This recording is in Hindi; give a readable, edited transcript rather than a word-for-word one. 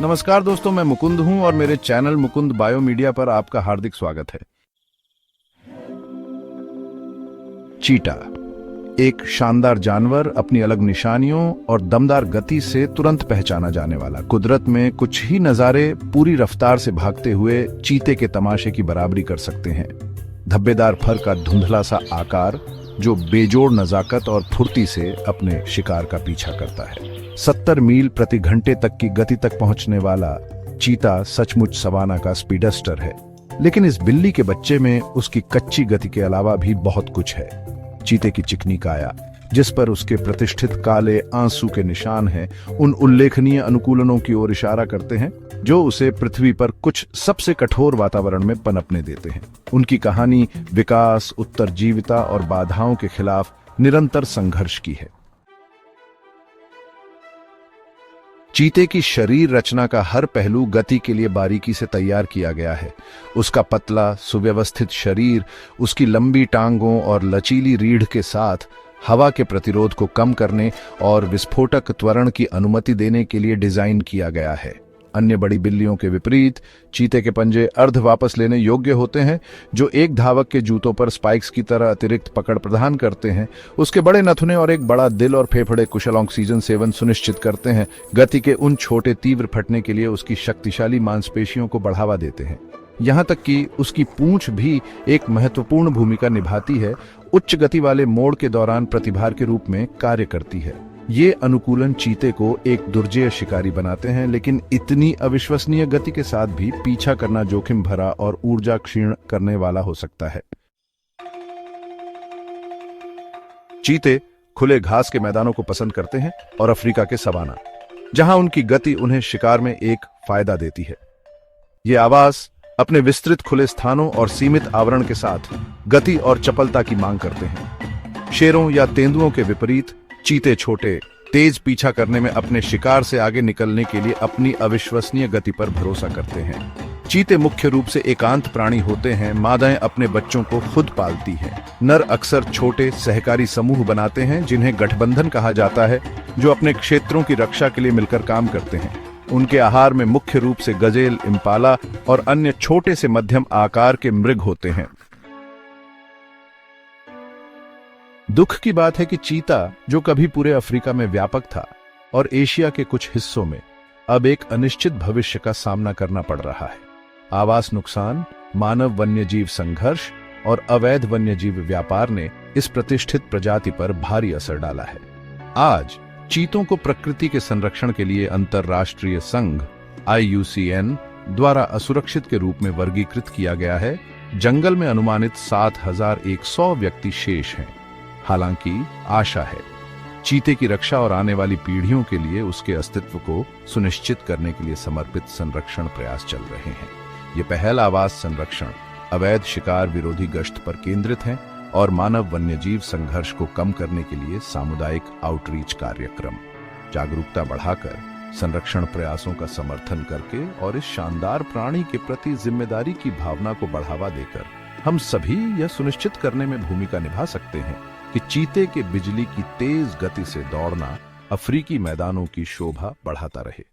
नमस्कार दोस्तों, मैं मुकुंद हूं और मेरे चैनल मुकुंद बायो मीडिया पर आपका हार्दिक स्वागत है। चीता एक शानदार जानवर, अपनी अलग निशानियों और दमदार गति से तुरंत पहचाना जाने वाला। कुदरत में कुछ ही नजारे पूरी रफ्तार से भागते हुए चीते के तमाशे की बराबरी कर सकते हैं। धब्बेदार फर का धुंधला सा आकार जो बेजोड़ नजाकत और फुर्ती से अपने शिकार का पीछा करता है। 70 मील प्रति घंटे तक की गति तक पहुंचने वाला चीता सचमुच सवाना का स्पीडस्टर है। लेकिन इस बिल्ली के बच्चे में उसकी कच्ची गति के अलावा भी बहुत कुछ है। चीते की चिकनी काया, जिस पर उसके प्रतिष्ठित काले आंसू के निशान हैं, उन उल्लेखनीय अनुकूलनों की ओर इशारा करते हैं जो उसे पृथ्वी पर कुछ सबसे कठोर वातावरण में पनपने देते हैं। उनकी कहानी विकास, उत्तरजीविता और बाधाओं के खिलाफ निरंतर संघर्ष की है। चीते की शरीर रचना का हर पहलू गति के लिए बारीकी से तैयार किया गया है। उसका पतला, सुव्यवस्थित शरीर उसकी लंबी टांगों और लचीली रीढ़ के साथ हवा के प्रतिरोध को कम करने और विस्फोटक त्वरण की अनुमति देने के लिए डिजाइन किया गया है। अन्य बड़ी बिल्लियों के विपरीत चीते के पंजे अर्ध वापस लेने योग्य होते हैं, जो एक धावक के जूतों पर स्पाइक्स की तरह अतिरिक्त पकड़ प्रदान करते हैं। उसके बड़े नथुने और एक बड़ा दिल और फेफड़े कुशल ऑक्सीजन सेवन सुनिश्चित करते हैं। गति के उन छोटे तीव्र फटने के लिए उसकी शक्तिशाली मांसपेशियों को बढ़ावा देते हैं। यहाँ तक कि उसकी पूंछ भी एक महत्वपूर्ण भूमिका निभाती है, उच्च गति वाले मोड़ के दौरान प्रतिभार के रूप में कार्य करती है। ये अनुकूलन चीते को एक दुर्जेय शिकारी बनाते हैं, लेकिन इतनी अविश्वसनीय गति के साथ भी पीछा करना जोखिम भरा और ऊर्जा क्षीण करने वाला हो सकता है। चीते खुले घास के मैदानों को पसंद करते हैं और अफ्रीका के सवाना, जहां उनकी गति उन्हें शिकार में एक फायदा देती है। ये आवास अपने विस्तृत खुले स्थानों और सीमित आवरण के साथ गति और चपलता की मांग करते हैं। शेरों या तेंदुओं के विपरीत चीते छोटे, तेज पीछा करने में अपने शिकार से आगे निकलने के लिए अपनी अविश्वसनीय गति पर भरोसा करते हैं। चीते मुख्य रूप से एकांत प्राणी होते हैं। मादाएं अपने बच्चों को खुद पालती हैं। नर अक्सर छोटे सहकारी समूह बनाते हैं, जिन्हें गठबंधन कहा जाता है, जो अपने क्षेत्रों की रक्षा के लिए मिलकर काम करते हैं। उनके आहार में मुख्य रूप से गजेल, इम्पाला और अन्य छोटे से मध्यम आकार के मृग होते हैं। दुख की बात है कि चीता, जो कभी पूरे अफ्रीका में व्यापक था और एशिया के कुछ हिस्सों में, अब एक अनिश्चित भविष्य का सामना करना पड़ रहा है। आवास नुकसान, मानव वन्यजीव संघर्ष और अवैध वन्यजीव व्यापार ने इस प्रतिष्ठित प्रजाति पर भारी असर डाला है। आज चीतों को प्रकृति के संरक्षण के लिए अंतर्राष्ट्रीय संघ IUCN द्वारा असुरक्षित के रूप में वर्गीकृत किया गया है। जंगल में अनुमानित 7100 व्यक्ति शेष हैं। हालांकि आशा है, चीते की रक्षा और आने वाली पीढ़ियों के लिए उसके अस्तित्व को सुनिश्चित करने के लिए समर्पित संरक्षण प्रयास चल रहे हैं। ये पहल आवास संरक्षण, अवैध शिकार विरोधी गश्त पर केंद्रित है और मानव वन्यजीव संघर्ष को कम करने के लिए सामुदायिक आउटरीच कार्यक्रम, जागरूकता बढ़ाकर संरक्षण प्रयासों का समर्थन करके और इस शानदार प्राणी के प्रति जिम्मेदारी की भावना को बढ़ावा देकर हम सभी यह सुनिश्चित करने में भूमिका निभा सकते हैं कि चीते के बिजली की तेज गति से दौड़ना अफ्रीकी मैदानों की शोभा बढ़ाता रहे।